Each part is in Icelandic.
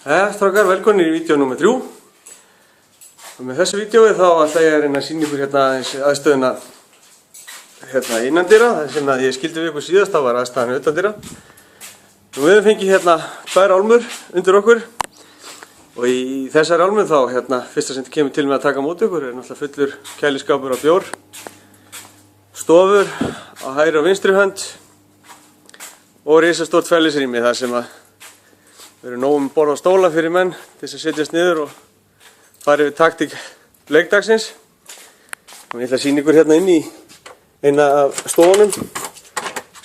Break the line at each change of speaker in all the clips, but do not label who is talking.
Strákar, velkomin í vídeo nr. 3. Og með þessu vídeói þá ætla ég að reyna að sýna ykkur aðstöðuna innandyra. Það sem ég skildi við ykkur síðast, þá var aðstæðan utandyra. Við höfum fengið tvær álmur undir okkur. Og í þessari álmu þá, fyrsta sem kemur til með að taka móti ykkur er náttúrulega fullur kæliskápur á bjór. Stofur á hægri og vinstri hönd. Og risastórt fællisrými þar sem að við erum nóg borð og stóla fyrir menn til þess að setjast niður og fara yfir taktík leikdagsins. Og ég ætla að sýna ykkur inn í eina af stofunum.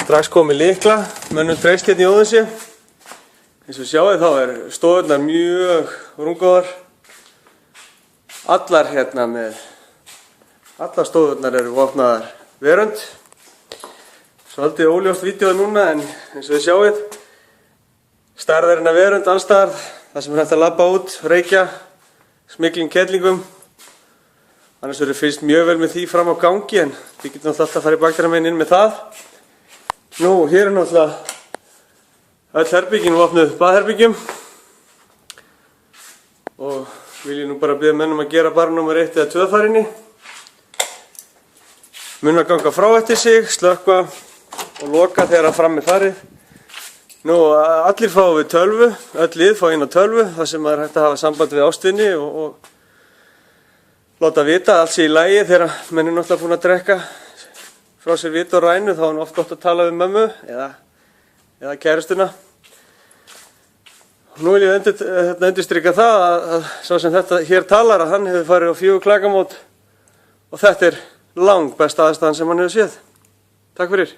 Strax komið lykla, mönnum treyst í Óðinsi. Eins og sjáið þá er stofurnar mjög rúmgóðar. Allar allar stofurnar eru vopnaðar verönd. Svolítið óljóst vídeóið núna en eins og þið sjáið. Stærðarinn að verönd allstaðar, það sem er hægt að labba út, reykja, smygling kettlingum. Annars verður fylgst mjög vel með því fram á gangi en þið getum alltaf að fara í bakdyramenn inn með það. Nú, hér er náttúrulega öll herbyggin vopnuð baðherbyggjum. Og vil ég nú bara biðja menn að gera bara nr. 1 eða 2 þar inni. Munna ganga frá eftir sig, slökkva og loka þegar fram er farið. Nú, allir fá við tölvu, öll lið fá inn á tölvu, þar sem er hægt að hafa samband við ástvini og láta vita allt sé í lagi þegar menn er náttúrulega búin að drekka frá sér vita og rænu, þá er oft gott að tala við mömmu eða kærustuna. Nú vil ég undirstrika það að sá sem þetta hér talar að hann hefur farið á 4 klakamót og þetta er langbesta aðstæðan sem hann hefur séð. Takk fyrir.